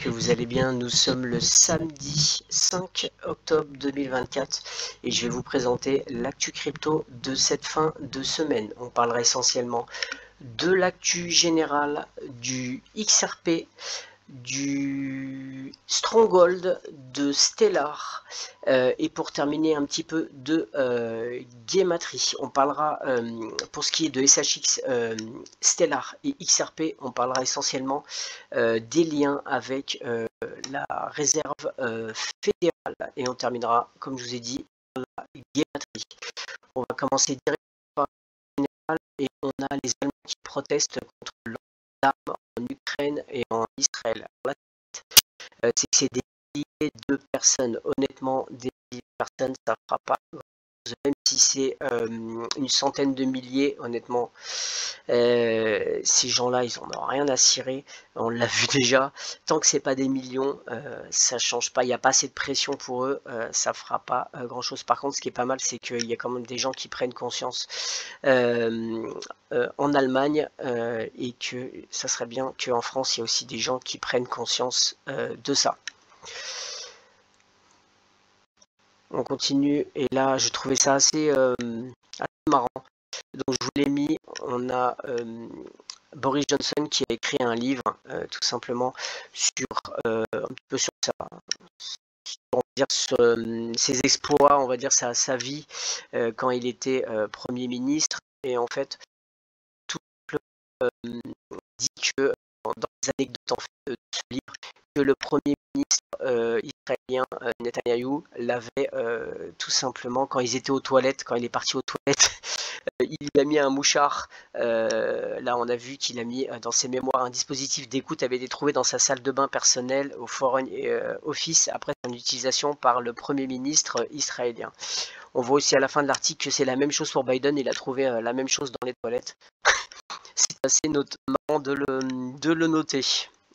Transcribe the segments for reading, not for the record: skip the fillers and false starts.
que vous allez bien. Nous sommes le samedi 5 octobre 2024 et je vais vous présenter l'actu crypto de cette fin de semaine. On parlera essentiellement de l'actu générale, du XRP, du Stronghold, de Stellar et pour terminer un petit peu de Gematry. On parlera pour ce qui est de SHX, Stellar et XRP, on parlera essentiellement des liens avec la réserve fédérale et on terminera, comme je vous ai dit, par la Gematry. On va commencer directement par le général et on a les Allemands qui protestent contre l'arme en Ukraine et en Israël. Alors là, c'est des milliers de personnes. Honnêtement, des milliers de personnes, ça ne fera pas grand-chose. Même si c'est une centaine de milliers, honnêtement, ces gens-là, ils n'en ont rien à cirer. On l'a vu déjà. Tant que c'est pas des millions, ça change pas. Il n'y a pas assez de pression pour eux. Ça fera pas grand-chose. Par contre, ce qui est pas mal, c'est qu'il y a quand même des gens qui prennent conscience en Allemagne et que ça serait bien qu'en France, il y ait aussi des gens qui prennent conscience de ça. On continue et là, je trouvais ça assez marrant. Donc je vous l'ai mis, on a Boris Johnson qui a écrit un livre tout simplement sur un petit peu sur ça, on va dire sur ses exploits, on va dire sa vie quand il était Premier ministre. Et en fait, tout dit que dans les anecdotes en fait, de ce livre, que le Premier ministre israélien Netanyahou l'avait tout simplement, quand ils étaient aux toilettes, quand il est parti aux toilettes, il a mis un mouchard. Là, on a vu qu'il a mis dans ses mémoires un dispositif d'écoute avait été trouvé dans sa salle de bain personnelle au Foreign Office après son utilisation par le Premier ministre israélien. On voit aussi à la fin de l'article que c'est la même chose pour Biden. Il a trouvé la même chose dans les toilettes. C'est assez marrant de le noter.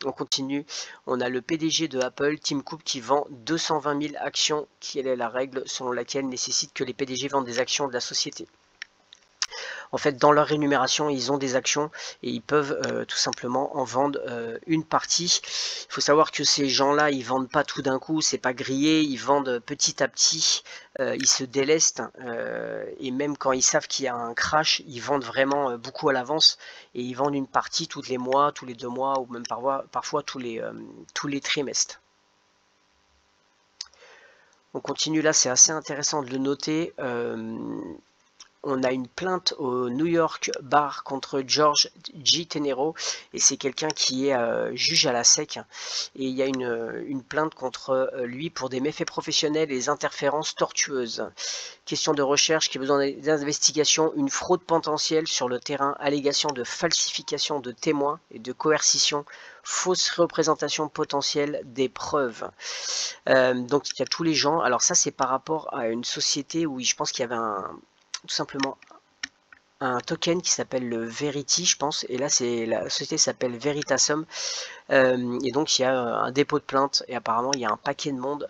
On continue. On a le PDG de Apple, Tim Cook, qui vend 220 000 actions. Quelle est la règle selon laquelle nécessite que les PDG vendent des actions de la société? En fait, dans leur rémunération, ils ont des actions et ils peuvent tout simplement en vendre une partie. Il faut savoir que ces gens-là, ils vendent pas tout d'un coup, c'est pas grillé, ils vendent petit à petit, ils se délestent et même quand ils savent qu'il y a un crash, ils vendent vraiment beaucoup à l'avance et ils vendent une partie tous les mois, tous les 2 mois ou même parfois tous les trimestres. On continue là, c'est assez intéressant de le noter. On a une plainte au New York Bar contre George G. Tenero et c'est quelqu'un qui est juge à la SEC et il y a une plainte contre lui pour des méfaits professionnels et des interférences tortueuses. Question de recherche qui a besoin d'investigation, une fraude potentielle sur le terrain, allégation de falsification de témoins et de coercition, fausse représentation potentielle des preuves. Donc il y a tous les gens. Alors ça c'est par rapport à une société où je pense qu'il y avait tout simplement un token qui s'appelle le Verity, je pense, et là c'est la société s'appelle Veritasum, et donc il y a un dépôt de plainte et apparemment il y a un paquet de monde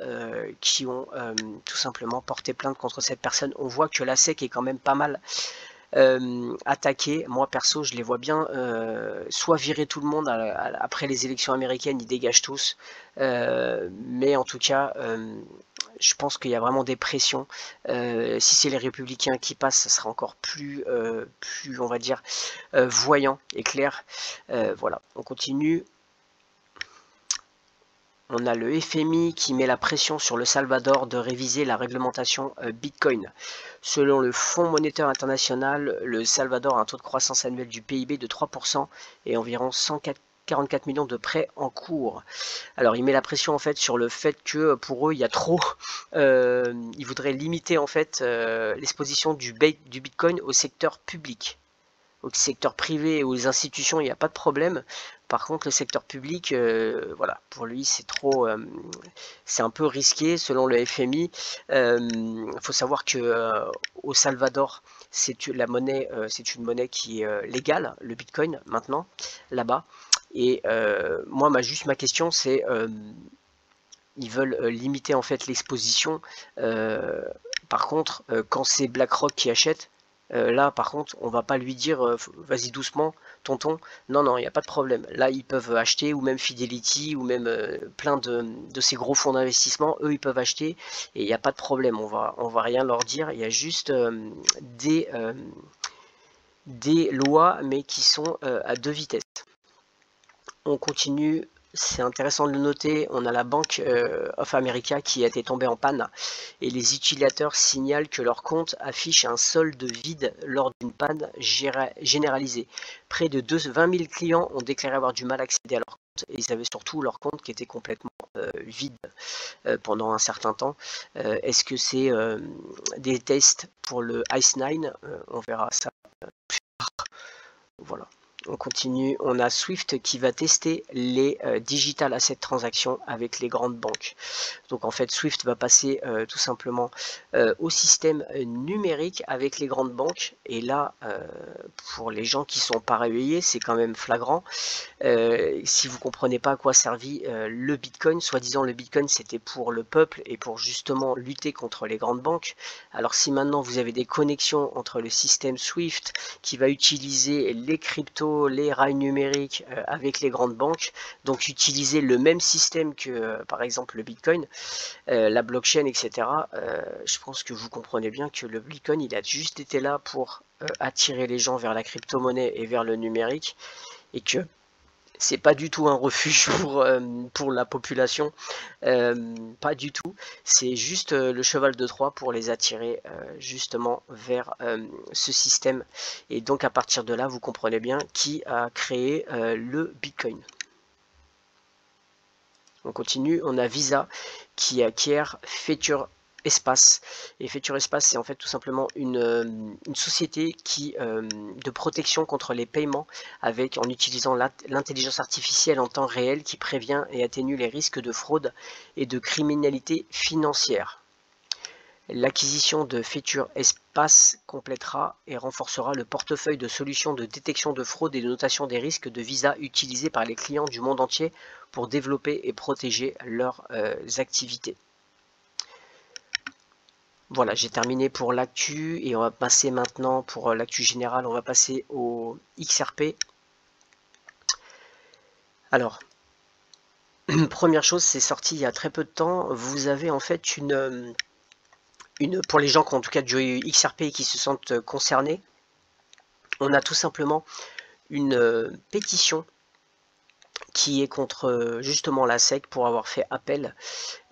qui ont tout simplement porté plainte contre cette personne. On voit que la SEC est quand même pas mal attaqué. Moi perso je les vois bien soit virer tout le monde après les élections américaines, ils dégagent tous, mais en tout cas je pense qu'il y a vraiment des pressions. Si c'est les républicains qui passent, ça sera encore plus on va dire voyant et clair. Voilà, on continue. On a le FMI qui met la pression sur le Salvador de réviser la réglementation Bitcoin. Selon le Fonds monétaire international, le Salvador a un taux de croissance annuel du PIB de 3% et environ 144 millions de prêts en cours. Alors il met la pression en fait sur le fait que pour eux il y a trop, ils voudraient limiter en fait l'exposition du Bitcoin au secteur public. Au secteur privé et aux institutions, il n'y a pas de problème. Par contre, le secteur public, voilà, pour lui, c'est trop, c'est un peu risqué selon le FMI. Il faut savoir que au Salvador, c'est une monnaie qui est légale, le Bitcoin maintenant là-bas. Et moi, ma question, c'est ils veulent limiter en fait l'exposition. Par contre, quand c'est BlackRock qui achète, Là, par contre, on va pas lui dire vas-y doucement, tonton. Non, non, il n'y a pas de problème. Là, ils peuvent acheter, ou même Fidelity, ou même plein de ces gros fonds d'investissement. Eux, ils peuvent acheter et il n'y a pas de problème. On va rien leur dire. Il y a juste des lois, mais qui sont à deux vitesses. On continue. C'est intéressant de le noter, on a la Bank of America qui a été tombée en panne et les utilisateurs signalent que leur compte affiche un solde vide lors d'une panne généralisée. Près de 20 000 clients ont déclaré avoir du mal à accéder à leur compte et ils avaient surtout leur compte qui était complètement vide pendant un certain temps. Est-ce que c'est des tests pour le ICE9? On verra ça plus tard. Voilà. On continue, on a Swift qui va tester les digital asset transactions avec les grandes banques. Donc en fait Swift va passer tout simplement au système numérique avec les grandes banques. Et là, pour les gens qui sont pas réveillés, c'est quand même flagrant. Si vous comprenez pas à quoi servit le Bitcoin, soi-disant le Bitcoin c'était pour le peuple et pour justement lutter contre les grandes banques. Alors si maintenant vous avez des connexions entre le système Swift qui va utiliser les cryptos, les rails numériques avec les grandes banques, donc utiliser le même système que par exemple le Bitcoin, la blockchain, etc. Je pense que vous comprenez bien que le Bitcoin il a juste été là pour attirer les gens vers la crypto-monnaie et vers le numérique, et que c'est pas du tout un refuge pour la population, pas du tout. C'est juste le cheval de Troie pour les attirer justement vers ce système. Et donc à partir de là, vous comprenez bien qui a créé le Bitcoin. On continue, on a Visa qui acquiert Future Espace. Et Future Espace, c'est en fait tout simplement une société de protection contre les paiements en utilisant l'intelligence artificielle en temps réel qui prévient et atténue les risques de fraude et de criminalité financière. L'acquisition de Future Espace complétera et renforcera le portefeuille de solutions de détection de fraude et de notation des risques de Visa utilisés par les clients du monde entier pour développer et protéger leurs activités. Voilà, j'ai terminé pour l'actu et on va passer maintenant pour l'actu générale, on va passer au XRP. Alors, première chose, c'est sorti il y a très peu de temps, vous avez en fait pour les gens qui ont en tout cas du XRP et qui se sentent concernés, on a tout simplement une pétition qui est contre justement la SEC pour avoir fait appel.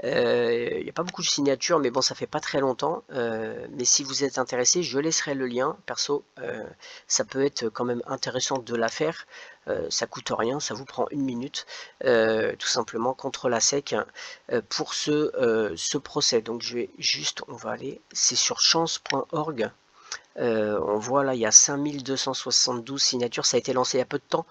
Il n'y a pas beaucoup de signatures, mais bon, ça fait pas très longtemps. Mais si vous êtes intéressé, je laisserai le lien. Perso, ça peut être quand même intéressant de la faire. Ça coûte rien, ça vous prend 1 minute, tout simplement contre la SEC pour ce procès. Donc je vais juste, on va aller, c'est sur chance.org. On voit là, il y a 5272 signatures, ça a été lancé il y a peu de temps,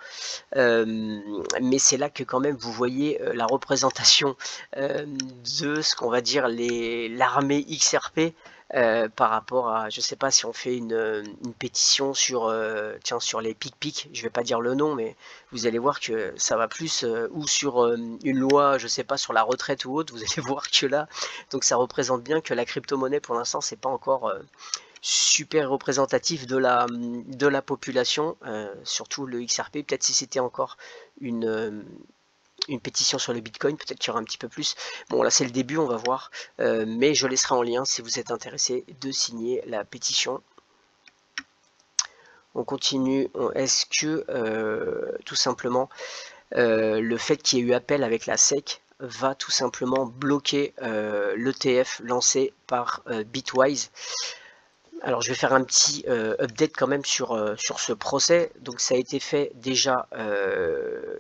mais c'est là que quand même vous voyez la représentation de ce qu'on va dire l'armée XRP par rapport à, je sais pas si on fait une pétition sur, sur les PicPic, je vais pas dire le nom, mais vous allez voir que ça va plus, ou sur une loi, je sais pas, sur la retraite ou autre, vous allez voir que là, donc ça représente bien que la crypto-monnaie pour l'instant c'est pas encore super représentatif de la population, surtout le XRP. Peut-être si c'était encore une pétition sur le Bitcoin, peut-être qu'il y aura un petit peu plus. Bon, là c'est le début, on va voir, mais je laisserai en lien si vous êtes intéressé de signer la pétition. On continue. Est-ce que tout simplement le fait qu'il y ait eu appel avec la SEC va tout simplement bloquer l'ETF lancé par Bitwise? Alors je vais faire un petit update quand même sur ce procès. Donc ça a été fait déjà,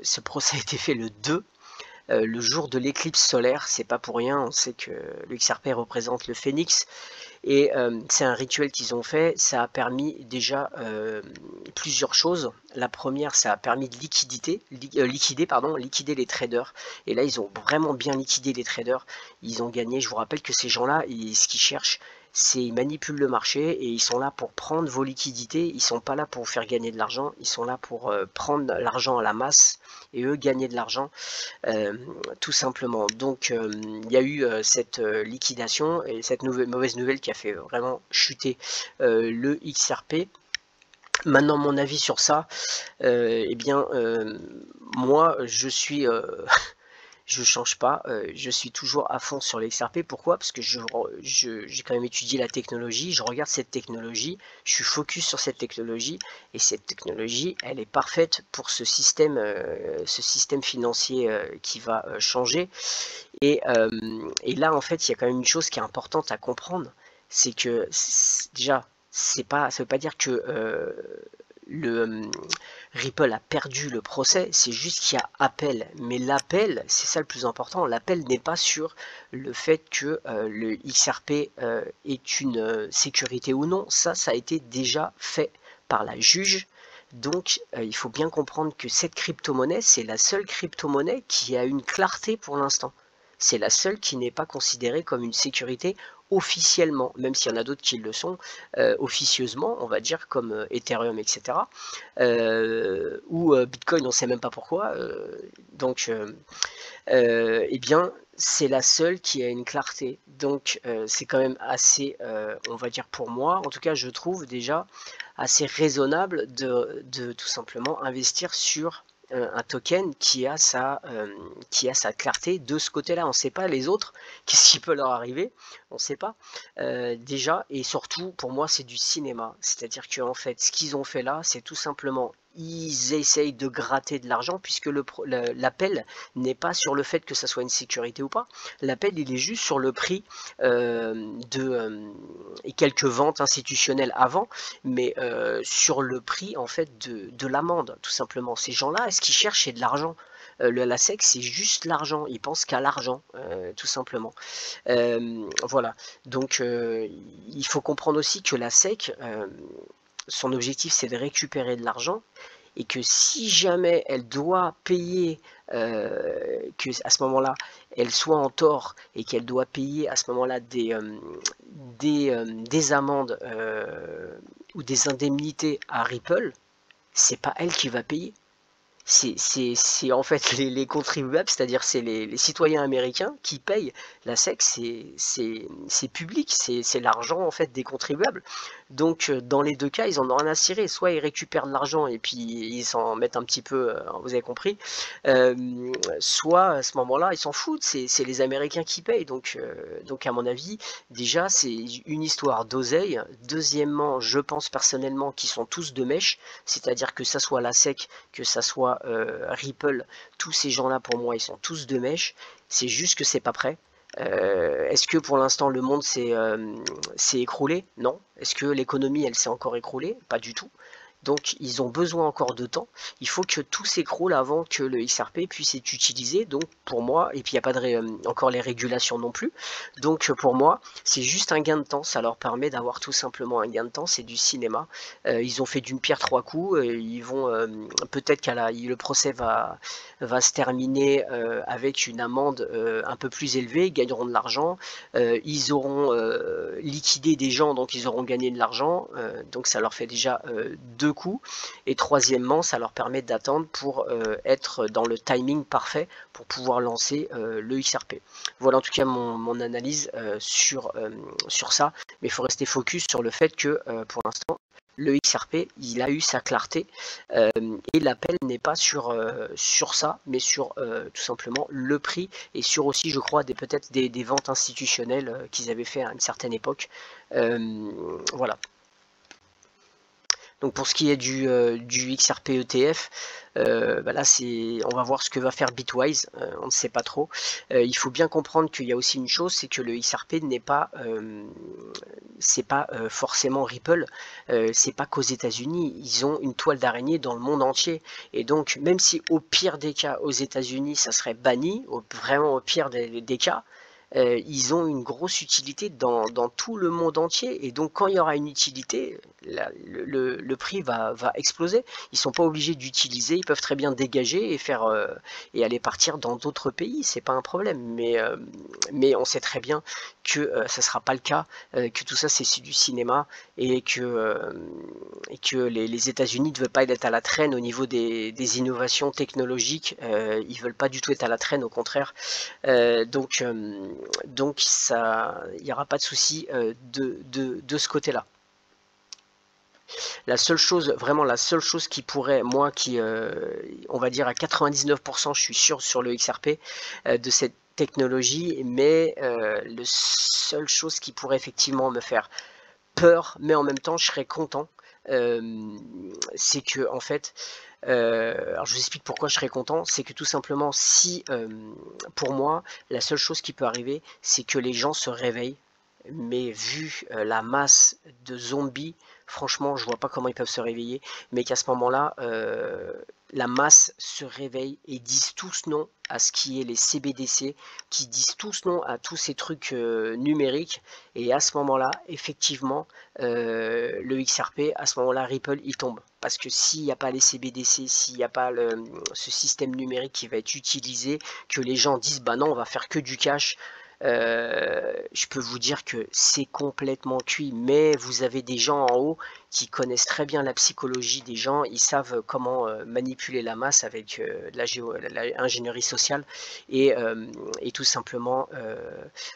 ce procès a été fait le 2, le jour de l'éclipse solaire. C'est pas pour rien, on sait que le XRP représente le phénix. Et c'est un rituel qu'ils ont fait, ça a permis déjà plusieurs choses. La première, ça a permis de liquider les traders. Et là, ils ont vraiment bien liquidé les traders. Ils ont gagné. Je vous rappelle que ces gens-là, ce qu'ils cherchent, ils manipulent le marché et ils sont là pour prendre vos liquidités, ils sont pas là pour vous faire gagner de l'argent, ils sont là pour prendre l'argent à la masse et eux gagner de l'argent, tout simplement. Donc il y a eu cette liquidation et cette mauvaise nouvelle qui a fait vraiment chuter le XRP. Maintenant, mon avis sur ça, eh bien, moi, je suis, je change pas, je suis toujours à fond sur l'XRP. Pourquoi? Parce que j'ai quand même étudié la technologie, je regarde cette technologie, je suis focus sur cette technologie, et cette technologie, elle est parfaite pour ce système financier qui va changer. Et là, en fait, il y a quand même une chose qui est importante à comprendre, c'est que déjà, ça veut pas dire que Ripple a perdu le procès, c'est juste qu'il y a appel. Mais l'appel, c'est ça le plus important, l'appel n'est pas sur le fait que le XRP est une sécurité ou non. Ça a été déjà fait par la juge. Donc il faut bien comprendre que cette crypto-monnaie, c'est la seule crypto-monnaie qui a une clarté pour l'instant. C'est la seule qui n'est pas considérée comme une sécurité officiellement, même s'il y en a d'autres qui le sont officieusement, on va dire, comme Ethereum, etc. Ou Bitcoin, on ne sait même pas pourquoi. Donc, eh bien, c'est la seule qui a une clarté. Donc, c'est quand même assez, on va dire pour moi, en tout cas, je trouve déjà assez raisonnable de tout simplement investir sur un token qui a sa clarté de ce côté-là. On ne sait pas les autres, qu'est-ce qui peut leur arriver, on ne sait pas déjà, et surtout pour moi c'est du cinéma, c'est-à-dire que en fait ce qu'ils ont fait là, c'est tout simplement ils essayent de gratter de l'argent, puisque l'appel n'est pas sur le fait que ça soit une sécurité ou pas, l'appel il est juste sur le prix et quelques ventes institutionnelles avant, mais sur le prix en fait de l'amende, tout simplement. Ces gens-là, ce qu'ils cherchent, c'est de l'argent. La SEC, c'est juste l'argent, ils pensent qu'à l'argent, tout simplement. Voilà, donc il faut comprendre aussi que la SEC, son objectif c'est de récupérer de l'argent, et que si jamais elle doit payer, que à ce moment-là elle soit en tort et qu'elle doit payer à ce moment-là des amendes ou des indemnités à Ripple, c'est pas elle qui va payer. C'est en fait les contribuables, c'est-à-dire c'est les citoyens américains qui payent. La SEC, c'est public, c'est l'argent en fait des contribuables. Donc dans les deux cas, ils en ont rien à cirer. Soit ils récupèrent de l'argent et puis ils s'en mettent un petit peu, vous avez compris. Soit à ce moment-là, ils s'en foutent. C'est les Américains qui payent. Donc à mon avis, déjà c'est une histoire d'oseille. Deuxièmement, je pense personnellement qu'ils sont tous de mèche, c'est-à-dire que ça soit la SEC, que ça soit Ripple, tous ces gens-là pour moi ils sont tous de mèche, c'est juste que c'est pas prêt. Est-ce que pour l'instant le monde s'est écroulé? Non. Est-ce que l'économie elle s'est encore écroulée? Pas du tout. Donc ils ont besoin encore de temps. Il faut que tout s'écroule avant que le XRP puisse être utilisé. Donc pour moi, et puis il n'y a pas encore les régulations non plus. Donc pour moi, c'est juste un gain de temps. Ça leur permet d'avoir tout simplement un gain de temps. C'est du cinéma. Ils ont fait d'une pierre trois coups. Ils vont peut-être le procès va se terminer avec une amende un peu plus élevée. Ils gagneront de l'argent. Ils auront liquidé des gens, donc ils auront gagné de l'argent. Donc ça leur fait déjà deux coups, et troisièmement ça leur permet d'attendre pour être dans le timing parfait pour pouvoir lancer le XRP. Voilà en tout cas mon analyse sur ça, mais il faut rester focus sur le fait que pour l'instant le XRP il a eu sa clarté et l'appel n'est pas sur ça, mais sur tout simplement le prix, et sur aussi je crois peut-être des ventes institutionnelles qu'ils avaient fait à une certaine époque. Voilà. Donc pour ce qui est du XRP ETF, bah là on va voir ce que va faire Bitwise, on ne sait pas trop. Il faut bien comprendre qu'il y a aussi une chose, c'est que le XRP n'est pas, forcément Ripple, c'est pas qu'aux États-Unis, ils ont une toile d'araignée dans le monde entier. Et donc même si au pire des cas aux États-Unis ça serait banni, vraiment au pire des cas, ils ont une grosse utilité dans tout le monde entier. Et donc, quand il y aura une utilité, le prix va exploser. Ils sont pas obligés d'utiliser, ils peuvent très bien dégager et et aller partir dans d'autres pays. C'est pas un problème. Mais on sait très bien que ça sera pas le cas, que tout ça c'est du cinéma et que les États-Unis ne veulent pas être à la traîne au niveau des innovations technologiques. Ils veulent pas du tout être à la traîne, au contraire. Donc ça, il n'y aura pas de souci de ce côté-là. La seule chose, vraiment la seule chose qui pourrait, moi qui, on va dire à 99%, je suis sûr sur le XRP de cette technologie, mais la seule chose qui pourrait effectivement me faire peur, mais en même temps je serais content, c'est que en fait, alors je vous explique pourquoi je serais content, c'est que tout simplement si, pour moi, la seule chose qui peut arriver, c'est que les gens se réveillent, mais vu la masse de zombies, franchement, je vois pas comment ils peuvent se réveiller, mais qu'à ce moment-là, la masse se réveille et disent tous non à ce qui est les CBDC, qui disent tous non à tous ces trucs numériques, et à ce moment-là, effectivement, le XRP, à ce moment-là, Ripple, il tombe. Parce que s'il n'y a pas les CBDC, s'il n'y a pas ce système numérique qui va être utilisé, que les gens disent, bah non, on va faire que du cash, je peux vous dire que c'est complètement cuit, mais vous avez des gens en haut qui connaissent très bien la psychologie des gens, ils savent comment manipuler la masse avec l'ingénierie sociale et tout simplement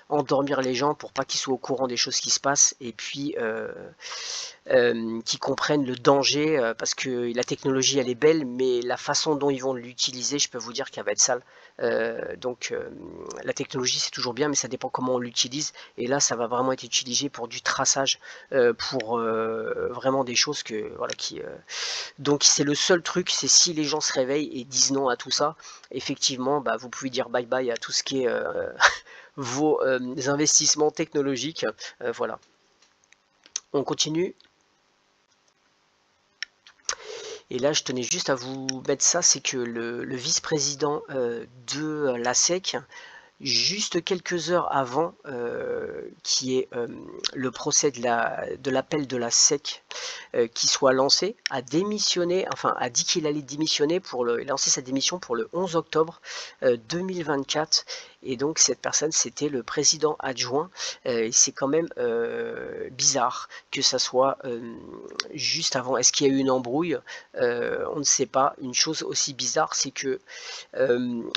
endormir les gens pour pas qu'ils soient au courant des choses qui se passent et puis qui comprennent le danger parce que la technologie elle est belle, mais la façon dont ils vont l'utiliser, je peux vous dire qu'elle va être sale. Donc la technologie c'est toujours bien, mais ça dépend comment on l'utilise. Et là, ça va vraiment être utilisé pour du traçage, pour vraiment des choses que voilà qui. Donc c'est le seul truc, c'est si les gens se réveillent et disent non à tout ça, effectivement, bah, vous pouvez dire bye bye à tout ce qui est vos investissements technologiques. Voilà. On continue. Et là, je tenais juste à vous mettre ça, c'est que le vice-président de la SEC, juste quelques heures avant qui est le procès de l'appel de la SEC qui soit lancé, a démissionné, enfin a dit qu'il allait démissionner lancer sa démission pour le 11 octobre 2024. Et donc cette personne, c'était le président adjoint. Et c'est quand même bizarre que ça soit juste avant. Est-ce qu'il y a eu une embrouille? On ne sait pas. Une chose aussi bizarre, c'est que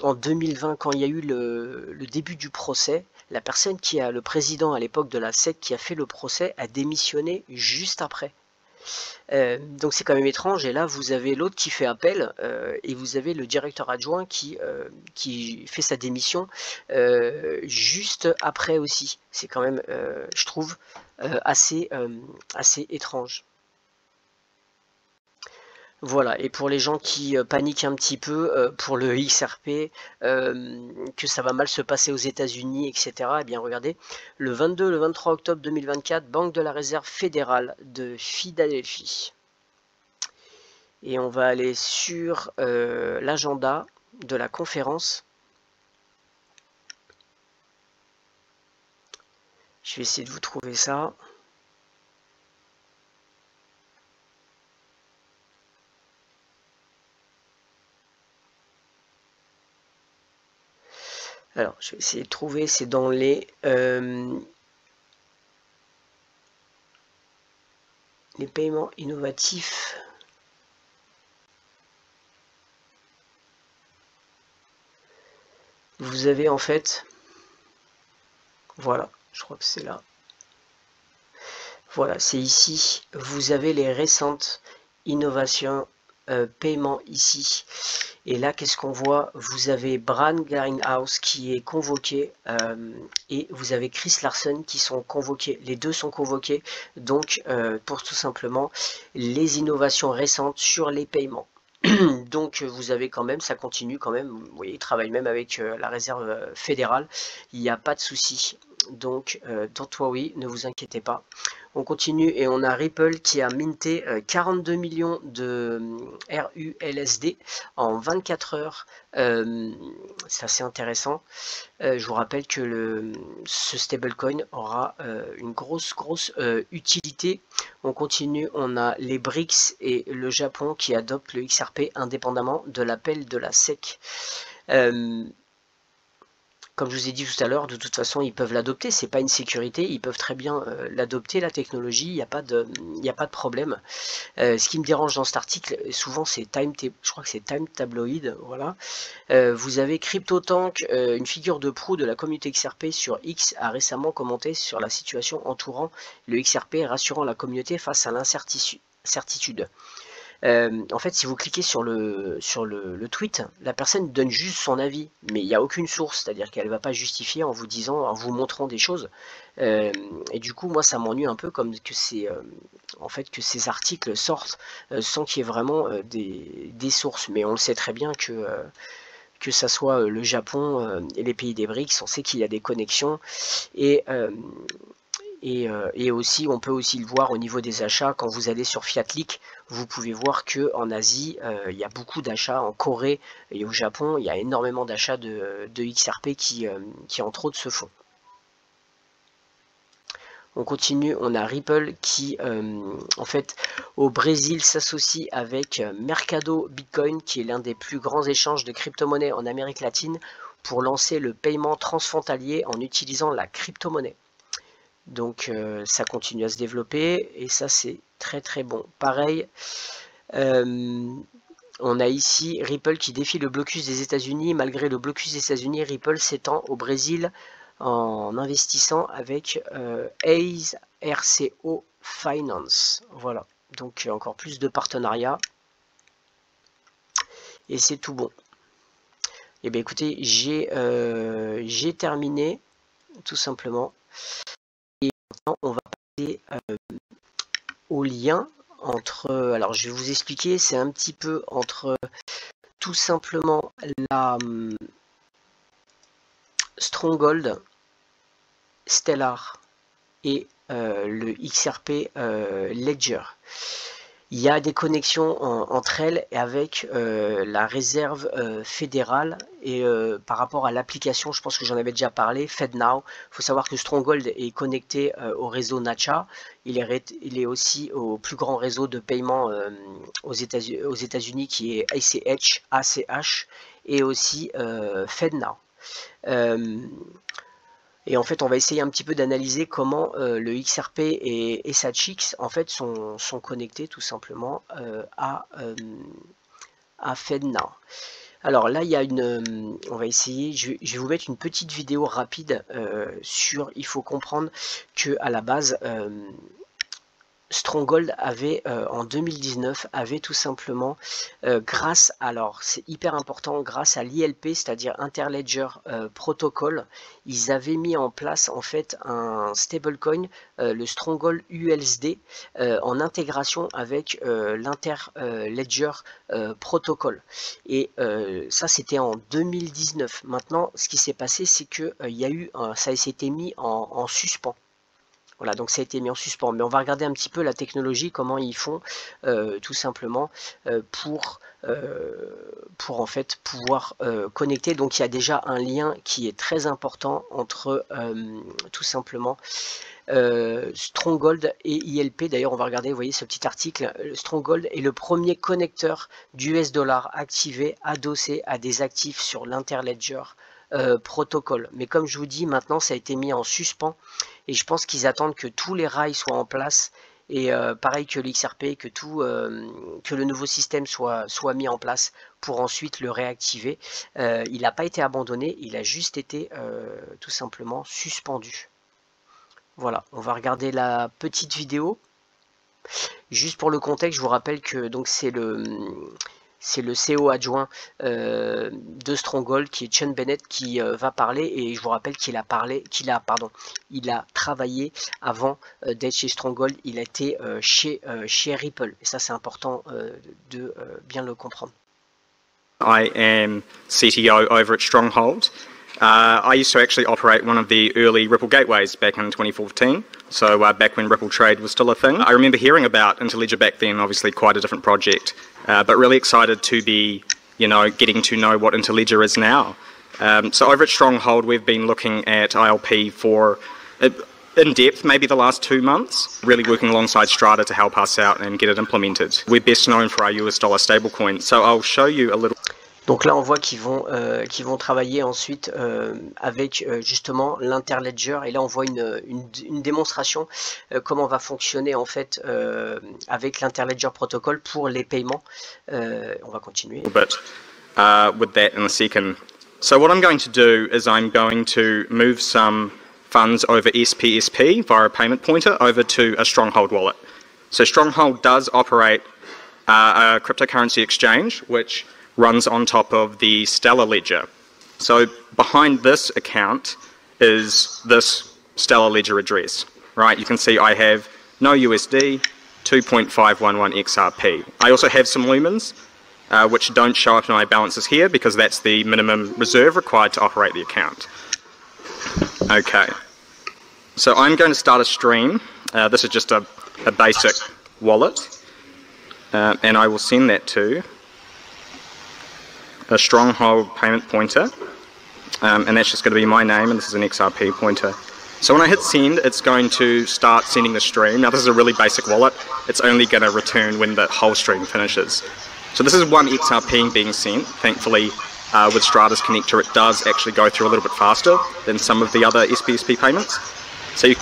en 2020, quand il y a eu le début du procès, la personne le président à l'époque de la SEC qui a fait le procès a démissionné juste après. Donc c'est quand même étrange, et là vous avez l'autre qui fait appel et vous avez le directeur adjoint qui fait sa démission juste après aussi. C'est quand même, je trouve, assez étrange. Voilà, et pour les gens qui paniquent un petit peu pour le XRP, que ça va mal se passer aux États-Unis, etc., eh bien regardez, le 22 le 23 octobre 2024, Banque de la Réserve fédérale de Philadelphie. Et on va aller sur l'agenda de la conférence. Je vais essayer de vous trouver ça. Alors, je vais essayer de trouver, c'est dans les paiements innovatifs. Vous avez en fait, voilà, je crois que c'est là. Voilà, c'est ici. Vous avez les récentes innovations paiement ici. Et là, qu'est-ce qu'on voit? Vous avez Bran Garringhouse qui est convoqué et vous avez Chris Larsen qui sont convoqués. Les deux sont convoqués donc pour tout simplement les innovations récentes sur les paiements. Donc vous avez quand même, ça continue quand même, vous voyez, ils travaillent même avec la réserve fédérale, il n'y a pas de souci. Donc, don't worry, ne vous inquiétez pas. On continue et on a Ripple qui a minté 42 millions de RULSD en 24 heures. C'est assez intéressant. Je vous rappelle que ce stablecoin aura une grosse utilité. On continue, on a les BRICS et le Japon qui adoptent le XRP indépendamment de l'appel de la SEC. Comme je vous ai dit tout à l'heure, de toute façon, ils peuvent l'adopter. C'est pas une sécurité, ils peuvent très bien l'adopter, la technologie. Il n'y a pas de problème. Ce qui me dérange dans cet article, souvent, c'est je crois que c'est Time Tabloid. Voilà. Vous avez CryptoTank, une figure de proue de la communauté XRP sur X, a récemment commenté sur la situation entourant le XRP, rassurant la communauté face à l'incertitude. En fait, si vous cliquez sur le tweet, la personne donne juste son avis, mais il n'y a aucune source, c'est-à-dire qu'elle ne va pas justifier en vous montrant des choses. Et du coup, moi, ça m'ennuie un peu comme que en fait, que ces articles sortent sans qu'il y ait vraiment des sources. Mais on le sait très bien que ça soit le Japon et les pays des BRICS, on sait qu'il y a des connexions et aussi, on peut aussi le voir au niveau des achats. Quand vous allez sur Fiatleak, vous pouvez voir qu'en Asie, il y a beaucoup d'achats. En Corée et au Japon, il y a énormément d'achats de XRP qui entre autres se font. On continue, on a Ripple qui, en fait, au Brésil s'associe avec Mercado Bitcoin, qui est l'un des plus grands échanges de crypto-monnaies en Amérique latine, pour lancer le paiement transfrontalier en utilisant la crypto-monnaie. Donc ça continue à se développer et ça c'est très bon. Pareil, on a ici Ripple qui défie le blocus des États-Unis. Malgré le blocus des États-Unis, Ripple s'étend au Brésil en investissant avec Ace RCO Finance. Voilà, donc encore plus de partenariats et c'est tout bon. Et bien écoutez, j'ai terminé tout simplement. On va passer au lien entre, alors je vais vous expliquer, c'est un petit peu entre tout simplement la Stronghold, Stellar et le XRP Ledger. Il y a des connexions entre elles et avec la réserve fédérale et par rapport à l'application, je pense que j'en avais déjà parlé, FedNow. Il faut savoir que Stronghold est connecté au réseau NACHA. Il est aussi au plus grand réseau de paiement aux États-Unis qui est ACH et aussi FedNow. Et en fait, on va essayer un petit peu d'analyser comment le XRP et SHX en fait sont connectés tout simplement à FedNow. Alors là, il y a on va essayer. Je vais vous mettre une petite vidéo rapide sur. Il faut comprendre que à la base, Stronghold avait en 2019 avait tout simplement grâce, alors c'est hyper important, grâce à l'ILP, c'est-à-dire Interledger Protocol, ils avaient mis en place en fait un stablecoin, le Stronghold USD, en intégration avec l'Interledger Protocol. Et ça c'était en 2019. Maintenant, ce qui s'est passé, c'est que il y a eu ça s'était mis en suspens. Voilà, donc ça a été mis en suspens. Mais on va regarder un petit peu la technologie, comment ils font tout simplement pour en fait pouvoir connecter. Donc il y a déjà un lien qui est très important entre tout simplement Stronghold et ILP. D'ailleurs, on va regarder, vous voyez ce petit article. Stronghold est le premier connecteur d'US dollar activé, adossé à des actifs sur l'Interledger protocole. Mais comme je vous dis, maintenant ça a été mis en suspens et je pense qu'ils attendent que tous les rails soient en place et pareil que l'XRP, que le nouveau système soit mis en place pour ensuite le réactiver. Il n'a pas été abandonné, il a juste été tout simplement suspendu. Voilà, on va regarder la petite vidéo. Juste pour le contexte, je vous rappelle que donc c'est le CEO adjoint de Stronghold qui est Sean Bennett qui va parler, et je vous rappelle qu'il a travaillé avant d'être chez Stronghold, il a été chez Ripple, et ça c'est important de bien le comprendre. I am CTO over at Stronghold. I used to actually operate one of the early Ripple gateways back in 2014, so back when Ripple Trade was still a thing. I remember hearing about Interledger back then, obviously quite a different project, but really excited to be, getting to know what Interledger is now. So over at Stronghold, we've been looking at ILP for in depth, maybe the last 2 months, really working alongside Strata to help us out and get it implemented. We're best known for our US dollar stablecoin, so I'll show you a little. Donc là, on voit qu'ils vont travailler ensuite avec justement l'Interledger. Et là, on voit une démonstration comment va fonctionner en fait avec l'Interledger protocol pour les paiements. On va continuer. But with that in a second. So what I'm going to do is I'm going to move some funds over SPSP via a payment pointer over to a Stronghold wallet. So Stronghold does operate a cryptocurrency exchange, which runs on top of the Stellar ledger. So behind this account is this Stellar ledger address, right? You can see I have no USD, 2.511 XRP. I also have some lumens, which don't show up in my balances here because that's the minimum reserve required to operate the account. Okay, so I'm going to start a stream. This is just a basic wallet, and I will send that to a Stronghold payment pointer, and that's just going to be my name, and this is an XRP pointer. So when I hit send, it's going to start sending the stream. Now this is a really basic wallet. It's only going to return when the whole stream finishes. So this is one XRP being sent. Thankfully, with Strata's connector, it does actually go through a little bit faster than some of the other SPSP payments. So you...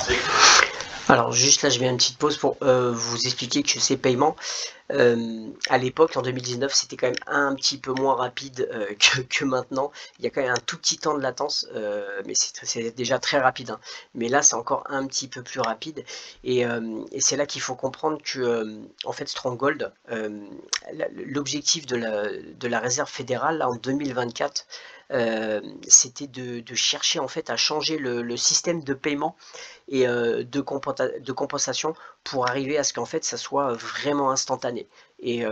Alors juste là, je mets une petite pause pour vous expliquer que ces paiements, à l'époque, en 2019, c'était quand même un petit peu moins rapide que maintenant. Il y a quand même un tout petit temps de latence, mais c'est déjà très rapide, hein. Mais là, c'est encore un petit peu plus rapide. Et c'est là qu'il faut comprendre que, en fait, Stronghold, l'objectif de la réserve fédérale là, en 2024, c'était de chercher en fait à changer le système de paiement et de compensation pour arriver à ce qu'en fait ça soit vraiment instantané. Et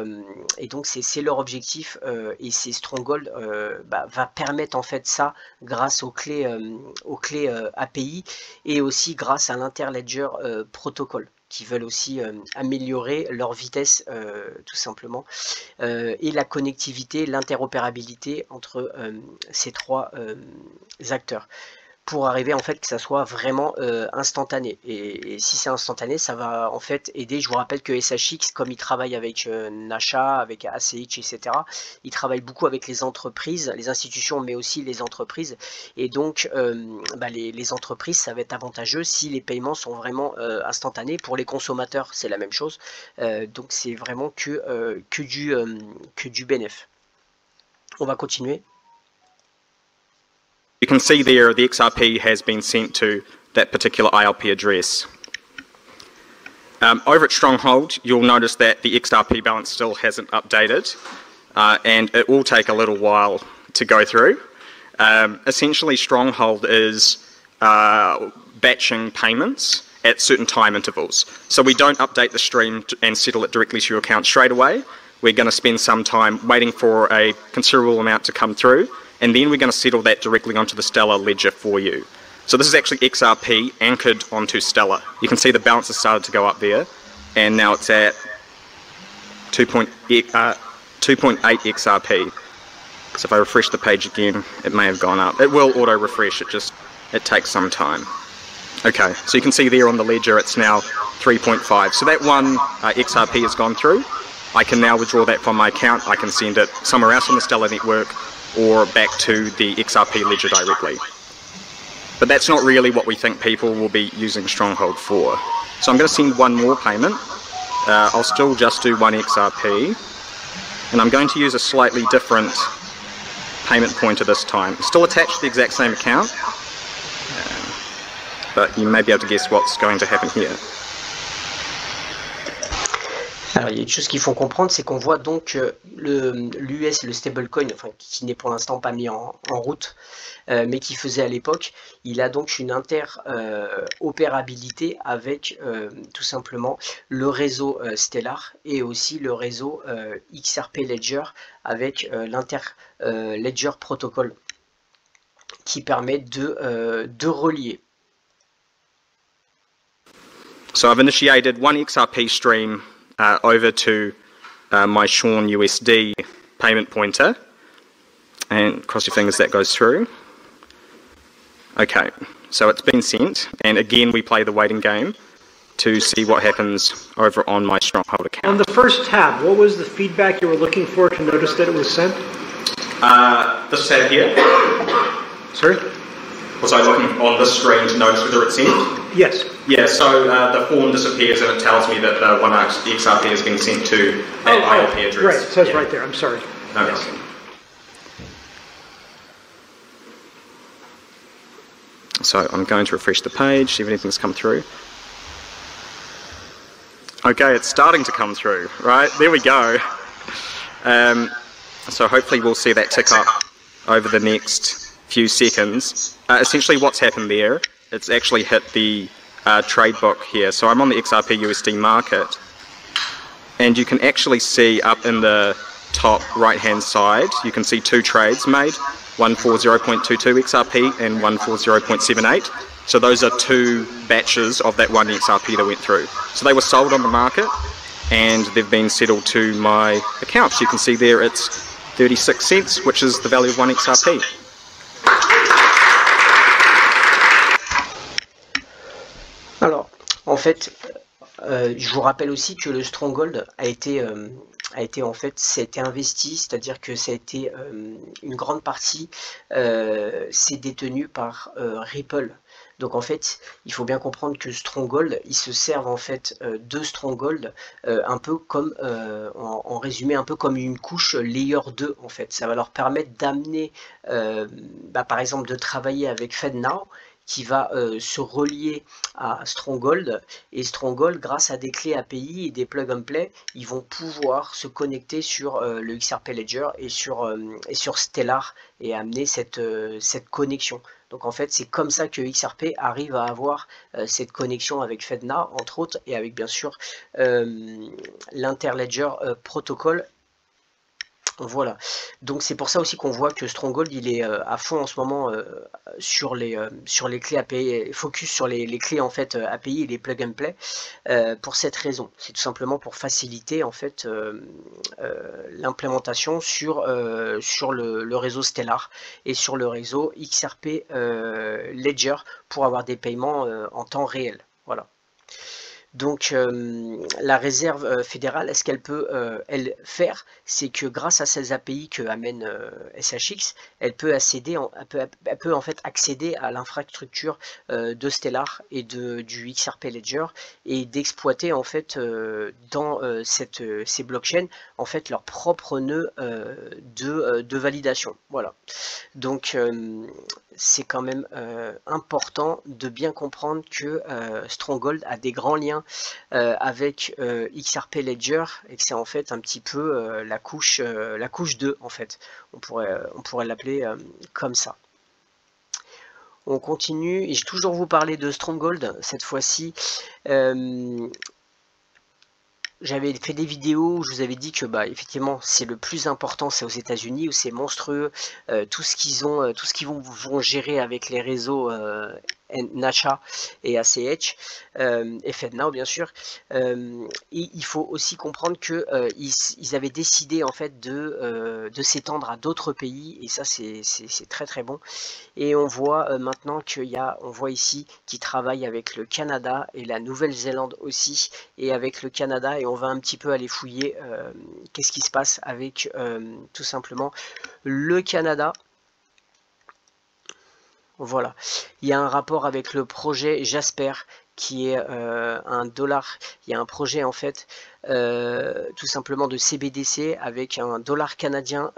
donc c'est leur objectif, et c'est Stronghold va permettre en fait ça grâce aux clés API et aussi grâce à l'Interledger protocol, qui veulent aussi améliorer leur vitesse tout simplement, et la connectivité, l'interopérabilité entre ces trois acteurs, pour arriver en fait que ça soit vraiment instantané. Et si c'est instantané, ça va en fait aider. Je vous rappelle que SHX, comme il travaille avec Nasha, avec ACH, etc., il travaille beaucoup avec les entreprises, les institutions, mais aussi les entreprises. Et donc les entreprises, ça va être avantageux si les paiements sont vraiment instantanés. Pour les consommateurs, c'est la même chose. Donc c'est vraiment que du bénéf. On va continuer. You can see there the XRP has been sent to that particular ILP address. Over at Stronghold, you'll notice that the XRP balance still hasn't updated, and it will take a little while to go through. Essentially, Stronghold is batching payments at certain time intervals. So we don't update the stream and settle it directly to your account straight away. We're going to spend some time waiting for a considerable amount to come through, and then we're going to settle that directly onto the Stellar ledger for you. So this is actually XRP anchored onto Stellar. You can see the balance has started to go up there, and now it's at 2.8 XRP. So if I refresh the page again, it may have gone up. It will auto-refresh, it takes some time. Okay, so you can see there on the ledger it's now 3.5. So that one XRP has gone through. I can now withdraw that from my account. I can send it somewhere else on the Stellar network, or back to the XRP ledger directly. But that's not really what we think people will be using Stronghold for. So I'm going to send one more payment. I'll still just do one XRP, and I'm going to use a slightly different payment pointer this time. Still attached to the exact same account, but you may be able to guess what's going to happen here. Alors, il y a une chose qu'il faut comprendre, c'est qu'on voit donc l'US, le stablecoin, enfin, qui n'est pour l'instant pas mis en route, mais qui faisait à l'époque, il a donc une interopérabilité avec tout simplement le réseau Stellar et aussi le réseau XRP Ledger avec l'Interledger Protocol. qui permet de relier. So I've initiated one XRP stream over to my Sean USD payment pointer, and cross your fingers that goes through. Okay, so it's been sent, and again we play the waiting game to see what happens over on my Stronghold account. On the first tab, what was the feedback you were looking for to notice that it was sent? This tab here. Sorry? Was I looking on this screen to notice whether it's sent? Yes. Yeah, so the form disappears and it tells me that one XRP has been sent to that ILP address. Right, it says right there, I'm sorry. No, Yes. So I'm going to refresh the page, see if anything's come through. Okay, it's starting to come through, right? There we go. So hopefully we'll see that tick up over the next few seconds. Essentially what's happened there, it's actually hit the trade book here. So I'm on the XRP USD market, and you can actually see up in the top right hand side, you can see two trades made, one for 0.22 XRP and one for 0.78. So those are two batches of that one XRP that went through. So they were sold on the market and they've been settled to my account. So you can see there it's 36 cents, which is the value of one XRP. Alors, en fait, je vous rappelle aussi que le Stronghold a été en fait, ça a été investi, c'est-à-dire que ça a été une grande partie, c'est détenu par Ripple. Donc en fait, il faut bien comprendre que Stronghold, ils se servent en fait de Stronghold un peu comme, en résumé, un peu comme une couche layer 2 en fait. Ça va leur permettre d'amener, par exemple, de travailler avec FedNow, qui va se relier à Stronghold, et Stronghold, grâce à des clés API et des plug and play, ils vont pouvoir se connecter sur le XRP Ledger et sur Stellar et amener cette connexion. Donc en fait, c'est comme ça que XRP arrive à avoir cette connexion avec FedNow, entre autres, et avec bien sûr l'Interledger Protocol. Voilà, donc c'est pour ça aussi qu'on voit que Stronghold il est à fond en ce moment sur les clés API, focus sur les clés en fait API et les plug and play pour cette raison. C'est tout simplement pour faciliter en fait l'implémentation sur le réseau Stellar et sur le réseau XRP Ledger pour avoir des paiements en temps réel. Voilà. Donc la réserve fédérale, ce qu'elle peut elle faire, c'est que grâce à ces API que amène SHX, elle peut en fait accéder à l'infrastructure de Stellar et du XRP Ledger et d'exploiter en fait dans ces blockchains en fait leur propre nœud de validation. Voilà. Donc c'est quand même important de bien comprendre que Stronghold a des grands liens avec XRP Ledger et que c'est en fait un petit peu la couche 2 en fait. On pourrait l'appeler comme ça. On continue et j'ai toujours vous parler de Stronghold cette fois-ci. J'avais fait des vidéos où je vous avais dit que effectivement c'est le plus important, c'est aux États-Unis où c'est monstrueux, tout ce qu'ils vont gérer avec les réseaux NACHA et ACH et FedNow bien sûr. Et il faut aussi comprendre que ils avaient décidé en fait de s'étendre à d'autres pays et ça c'est très très bon. Et on voit maintenant on voit ici qu'ils travaillent avec le Canada et la Nouvelle-Zélande aussi et avec le Canada, et on va un petit peu aller fouiller qu'est-ce qui se passe avec tout simplement le Canada. Voilà, il y a un rapport avec le projet Jasper qui est $1. Il y a un projet en fait tout simplement de CBDC avec un dollar canadien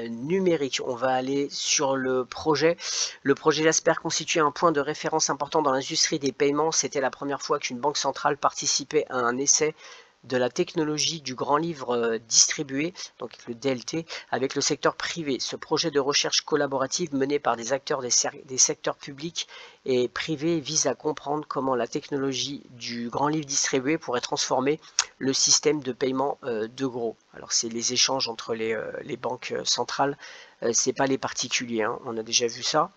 numérique. On va aller sur le projet. Le projet Jasper constitue un point de référence important dans l'industrie des paiements. C'était la première fois qu'une banque centrale participait à un essai de la technologie du grand livre distribué, donc le DLT, avec le secteur privé. Ce projet de recherche collaborative mené par des acteurs des secteurs publics et privés vise à comprendre comment la technologie du grand livre distribué pourrait transformer le système de paiement de gros. Alors c'est les échanges entre les banques centrales, c'est pas les particuliers, hein, on a déjà vu ça.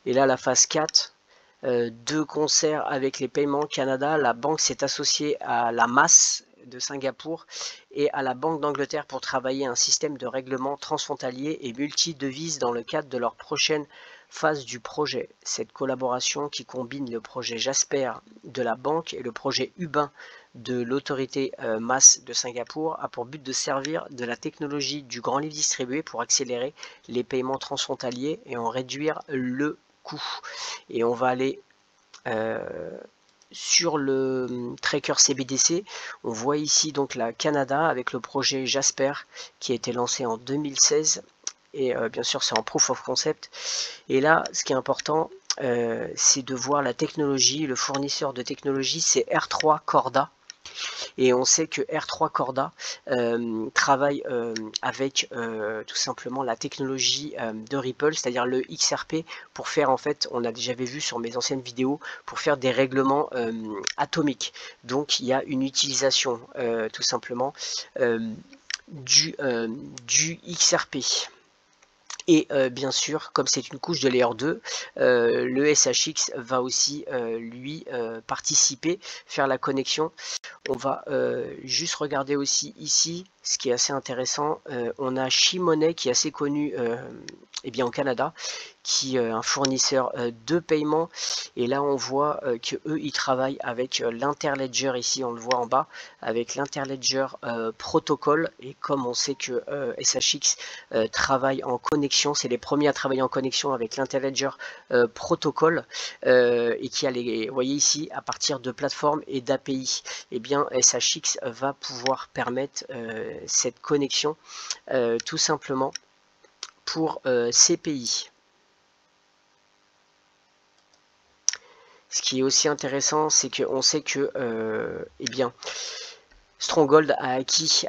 Et là la phase 4, de concert avec les paiements Canada, la banque s'est associée à la MAS de Singapour et à la Banque d'Angleterre pour travailler un système de règlement transfrontalier et multi-devises dans le cadre de leur prochaine phase du projet. Cette collaboration qui combine le projet Jasper de la banque et le projet UBIN de l'autorité MAS de Singapour a pour but de servir de la technologie du grand livre distribué pour accélérer les paiements transfrontaliers et en réduire le coût. Et on va aller sur le tracker CBDC. On voit ici donc la Canada avec le projet Jasper qui a été lancé en 2016 et bien sûr c'est en proof of concept. Et là ce qui est important c'est de voir la technologie. Le fournisseur de technologie c'est R3 Corda. Et on sait que R3 Corda travaille avec tout simplement la technologie de Ripple, c'est-à-dire le XRP, pour faire en fait, on a déjà vu sur mes anciennes vidéos, pour faire des règlements atomiques. Donc il y a une utilisation tout simplement du XRP. Et bien sûr, comme c'est une couche de layer 2, le SHX va aussi lui participer, faire la connexion. On va juste regarder aussi ici, ce qui est assez intéressant, on a Shimoney qui est assez connu eh bien, au Canada, qui est un fournisseur de paiement. Et là on voit que eux ils travaillent avec l'Interledger, ici on le voit en bas, avec l'Interledger protocole. Et comme on sait que SHX travaille en connexion, c'est les premiers à travailler en connexion avec l'Interledger protocole et qui a les, vous voyez ici, à partir de plateformes et d'API, et bien SHX va pouvoir permettre cette connexion tout simplement pour ces pays. Ce qui est aussi intéressant, c'est qu'on sait que eh bien, Stronghold a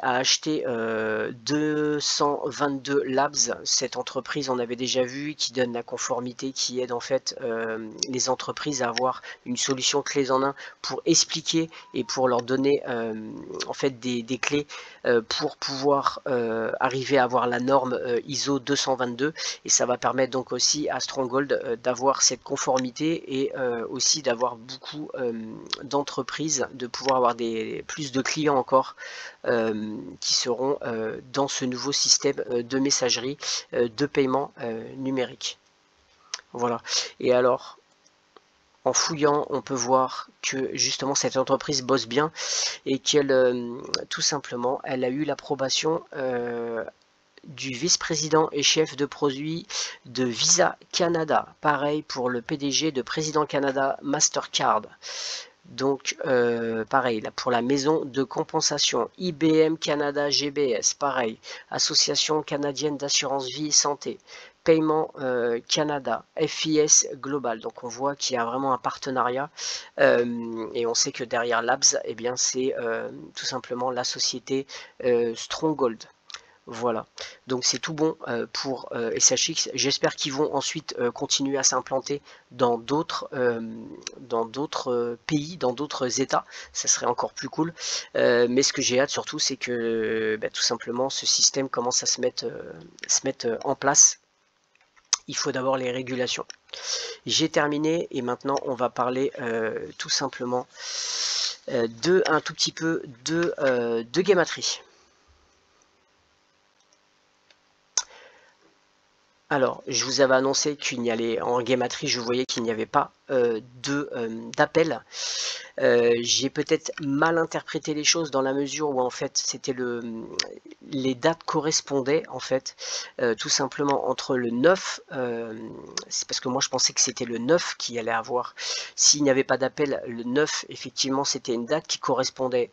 acheté 222 Labs, cette entreprise on avait déjà vu, qui donne la conformité, qui aide en fait les entreprises à avoir une solution clés en main pour expliquer et pour leur donner en fait des clés pour pouvoir arriver à avoir la norme ISO 222, et ça va permettre donc aussi à Stronghold d'avoir cette conformité et aussi d'avoir beaucoup d'entreprises, de pouvoir avoir plus de clients encore qui seront dans ce nouveau système de messagerie de paiement numérique. Voilà. Et alors en fouillant, on peut voir que justement cette entreprise bosse bien et qu'elle tout simplement elle a eu l'approbation du vice-président et chef de produit de Visa Canada. Pareil pour le PDG de Président Canada Mastercard. Donc pareil là pour la maison de compensation IBM Canada GBS, pareil, Association canadienne d'assurance vie et santé, Paiement Canada, FIS Global. Donc on voit qu'il y a vraiment un partenariat et on sait que derrière Labs, eh bien c'est tout simplement la société Stronghold. Voilà, donc c'est tout bon pour SHX. J'espère qu'ils vont ensuite continuer à s'implanter dans d'autres pays, dans d'autres états. Ça serait encore plus cool. Mais ce que j'ai hâte surtout, c'est que tout simplement ce système commence à se mettre en place. Il faut d'abord les régulations. J'ai terminé et maintenant on va parler tout simplement un tout petit peu de Gematry. Alors, je vous avais annoncé qu'il n'y allait en Gematry, je voyais qu'il n'y avait pas d'appel. J'ai peut-être mal interprété les choses dans la mesure où en fait c'était les dates correspondaient en fait tout simplement entre le 9, c'est parce que moi je pensais que c'était le 9 qui allait avoir, s'il n'y avait pas d'appel le 9, effectivement c'était une date qui correspondait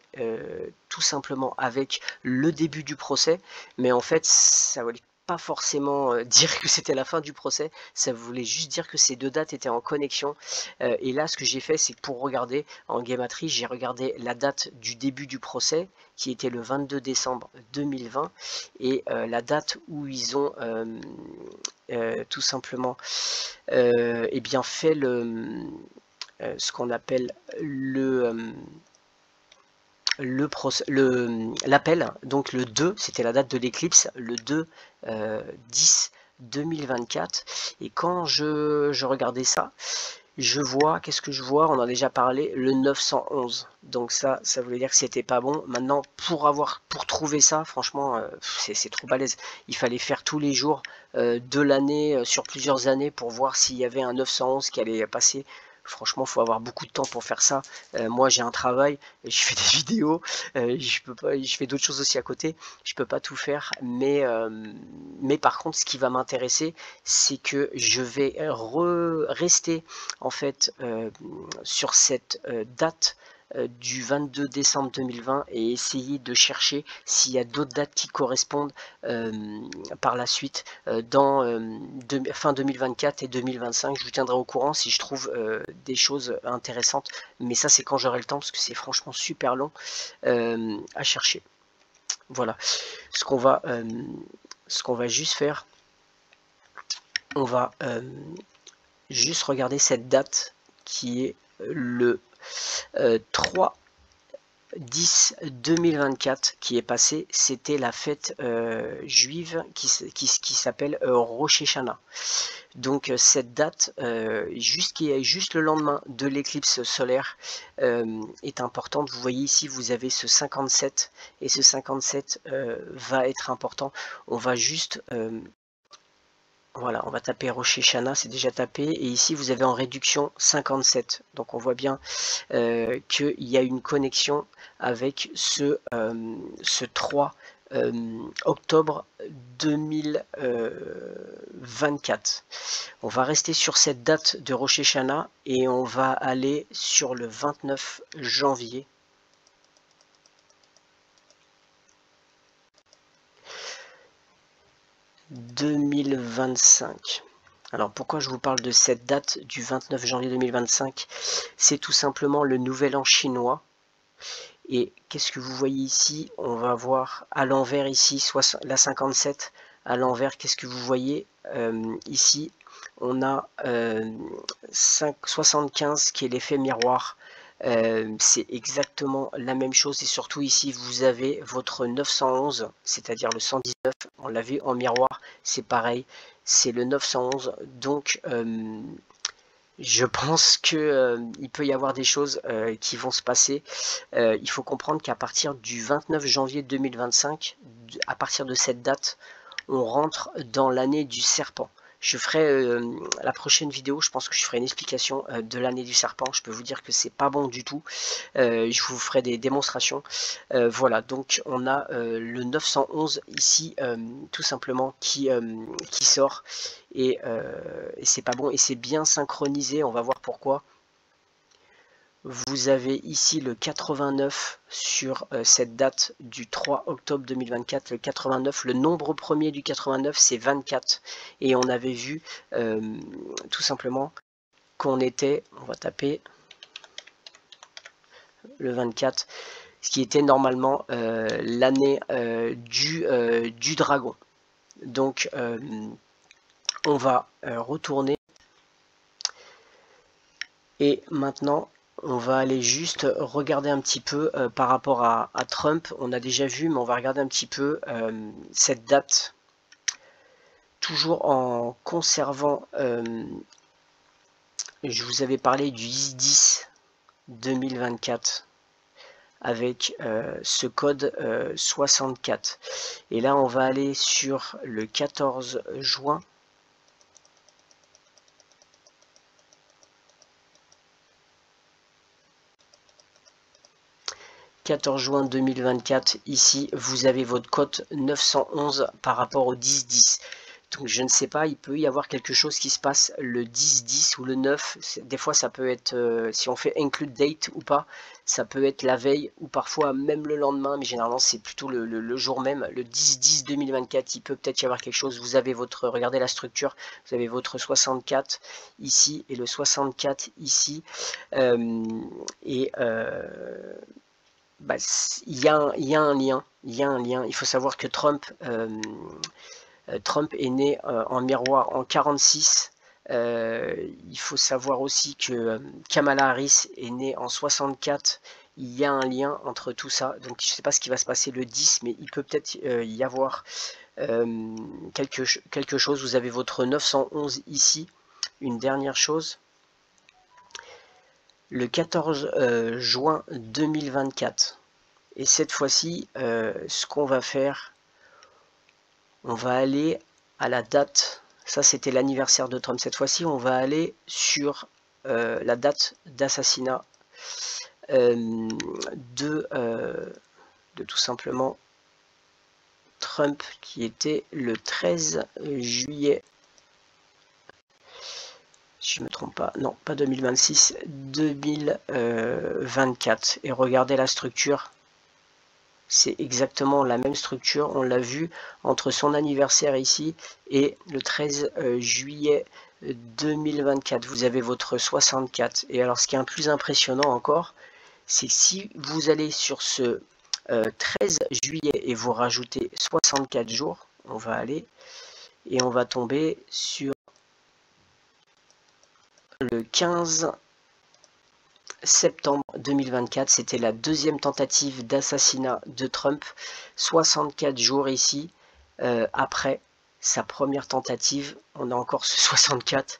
tout simplement avec le début du procès, mais en fait ça voulait pas forcément dire que c'était la fin du procès, ça voulait juste dire que ces deux dates étaient en connexion. Et là, ce que j'ai fait, c'est que pour regarder en Gameatry, j'ai regardé la date du début du procès, qui était le 22 décembre 2020, et la date où ils ont tout simplement eh bien fait ce qu'on appelle l'appel, donc le 2, c'était la date de l'éclipse, le 2 10 2024, et quand je regardais ça, je vois, qu'est-ce que je vois? On en a déjà parlé, le 911. Donc ça voulait dire que c'était pas bon. Maintenant, pour trouver ça, franchement, c'est trop balèze. Il fallait faire tous les jours de l'année, sur plusieurs années, pour voir s'il y avait un 911 qui allait passer. Franchement, il faut avoir beaucoup de temps pour faire ça. Moi, j'ai un travail, je fais des vidéos, je peux pas, je fais d'autres choses aussi à côté. Je peux pas tout faire, mais par contre, ce qui va m'intéresser, c'est que je vais rester en fait sur cette date du 22 décembre 2020 et essayer de chercher s'il y a d'autres dates qui correspondent par la suite dans fin 2024 et 2025. Je vous tiendrai au courant si je trouve des choses intéressantes, mais ça c'est quand j'aurai le temps parce que c'est franchement super long à chercher. Voilà ce qu'on va juste faire. On va juste regarder cette date qui est le 3-10-2024 qui est passé. C'était la fête juive qui s'appelle Rosh Hashanah. Donc cette date, qui est juste le lendemain de l'éclipse solaire, est importante. Vous voyez ici, vous avez ce 57 et ce 57 va être important. On va juste voilà, on va taper Rosh Hashanah, c'est déjà tapé, et ici vous avez en réduction 57, donc on voit bien qu'il y a une connexion avec ce 3 octobre 2024. On va rester sur cette date de Rosh Hashanah et on va aller sur le 29 janvier. « 2025 ». Alors pourquoi je vous parle de cette date du 29 janvier 2025? C'est tout simplement le nouvel an chinois. Et qu'est-ce que vous voyez ici? On va voir à l'envers ici, la 57 à l'envers. Qu'est-ce que vous voyez ici? On a 75 qui est l'effet miroir. C'est exactement la même chose, et surtout ici vous avez votre 911, c'est-à-dire le 119, on l'a vu en miroir, c'est pareil, c'est le 911. Donc je pense que il peut y avoir des choses qui vont se passer. Il faut comprendre qu'à partir du 29 janvier 2025, à partir de cette date, on rentre dans l'année du serpent. Je ferai la prochaine vidéo, je pense que je ferai une explication de l'année du serpent. Je peux vous dire que c'est pas bon du tout. Je vous ferai des démonstrations. Voilà, donc on a le 911 ici, tout simplement, qui sort. Et c'est pas bon, et c'est bien synchronisé, on va voir pourquoi. Vous avez ici le 89 sur cette date du 3 octobre 2024. Le 89, le nombre premier du 89, c'est 24. Et on avait vu tout simplement qu'on était, on va taper le 24, ce qui était normalement l'année du dragon. Donc on va retourner. Et maintenant, on va aller juste regarder un petit peu par rapport à Trump. On a déjà vu, mais on va regarder un petit peu cette date. Toujours en conservant, je vous avais parlé du 10-10 2024 avec ce code 64. Et là, on va aller sur le 14 juin. 14 juin 2024, ici vous avez votre code 911 par rapport au 10-10. Donc je ne sais pas, il peut y avoir quelque chose qui se passe le 10-10 ou le 9. Des fois ça peut être, si on fait include date ou pas, ça peut être la veille ou parfois même le lendemain, mais généralement c'est plutôt le jour même, le 10-10-2024, il peut peut-être y avoir quelque chose. Vous avez votre, regardez la structure, vous avez votre 64 ici et le 64 ici. Bah, il y a un lien, il faut savoir que Trump est né en miroir en 46. Il faut savoir aussi que Kamala Harris est née en 64. Il y a un lien entre tout ça. Donc je ne sais pas ce qui va se passer le 10, mais il peut peut-être y avoir quelque chose. Vous avez votre 911 ici. Une dernière chose. Le 14 juin 2024. Et cette fois-ci, ce qu'on va faire, on va aller à la date, ça c'était l'anniversaire de Trump, cette fois-ci on va aller sur la date d'assassinat de tout simplement Trump, qui était le 13 juillet, si je ne me trompe pas, non pas 2026, 2024. Et regardez la structure. C'est exactement la même structure, on l'a vu entre son anniversaire ici et le 13 juillet 2024. Vous avez votre 64. Et alors ce qui est un plus impressionnant encore, c'est que si vous allez sur ce 13 juillet et vous rajoutez 64 jours, on va aller et on va tomber sur le 15 septembre 2024, c'était la deuxième tentative d'assassinat de Trump, 64 jours ici, après sa première tentative, on a encore ce 64,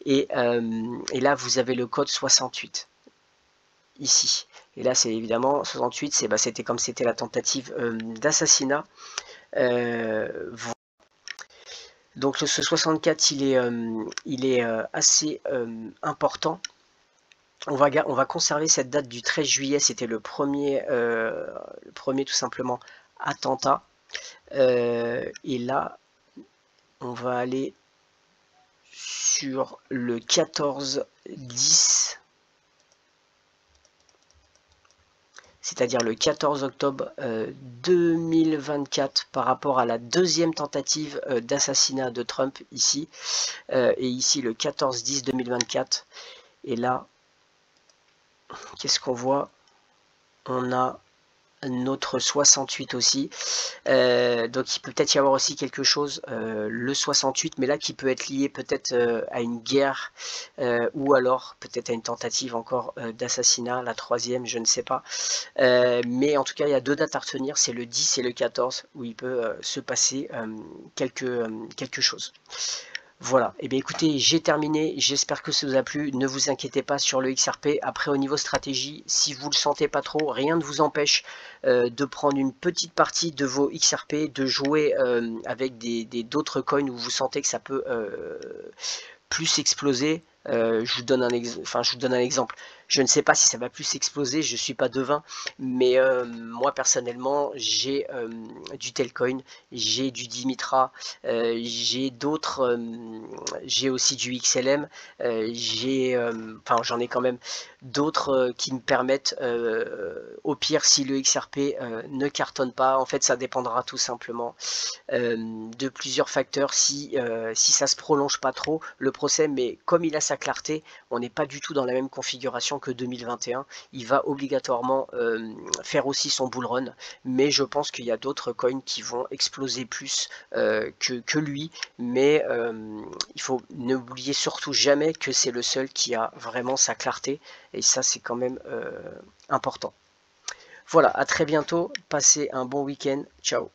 et là vous avez le code 68, ici, et là c'est évidemment 68, c'était comme c'était la tentative d'assassinat, donc ce 64 il est assez important. On va conserver cette date du 13 juillet, c'était le premier tout simplement attentat. Et là, on va aller sur le 14-10, c'est-à-dire le 14 octobre 2024 par rapport à la deuxième tentative d'assassinat de Trump ici. Et ici le 14-10-2024. Et là, qu'est-ce qu'on voit? On a notre 68 aussi. Donc il peut peut-être y avoir aussi quelque chose, le 68, mais là qui peut être lié peut-être à une guerre ou alors peut-être à une tentative encore d'assassinat, la troisième, je ne sais pas. Mais en tout cas, il y a deux dates à retenir, c'est le 10 et le 14 où il peut se passer quelque chose. Voilà, et bien écoutez, j'ai terminé, j'espère que ça vous a plu, ne vous inquiétez pas sur le XRP. Après au niveau stratégie, si vous le sentez pas trop, rien ne vous empêche de prendre une petite partie de vos XRP, de jouer avec d'autres coins où vous sentez que ça peut plus exploser. Je vous donne un exemple. Je ne sais pas si ça va plus exploser, je ne suis pas devin, mais moi personnellement j'ai du Telcoin, j'ai du Dimitra, j'ai d'autres, j'ai aussi du XLM, j'en ai quand même d'autres qui me permettent, au pire si le XRP ne cartonne pas, en fait ça dépendra tout simplement de plusieurs facteurs, si ça se prolonge pas trop le procès, mais comme il a sa clarté, on n'est pas du tout dans la même configuration que 2021, il va obligatoirement faire aussi son bull run, mais je pense qu'il y a d'autres coins qui vont exploser plus que lui, mais il faut n'oublier surtout jamais que c'est le seul qui a vraiment sa clarté, et ça c'est quand même important. Voilà, à très bientôt, passez un bon week-end, ciao.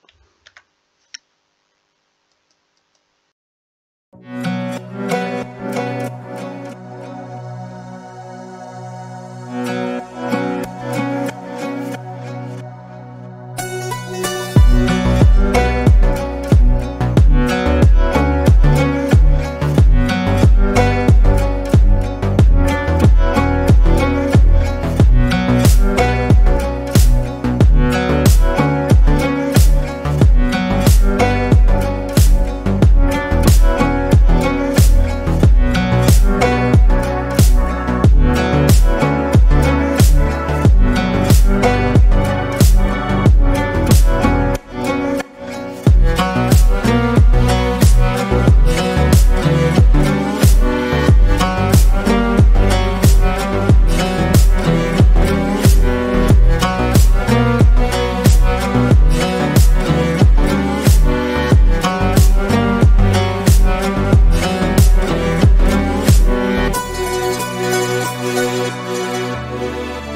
Ciao.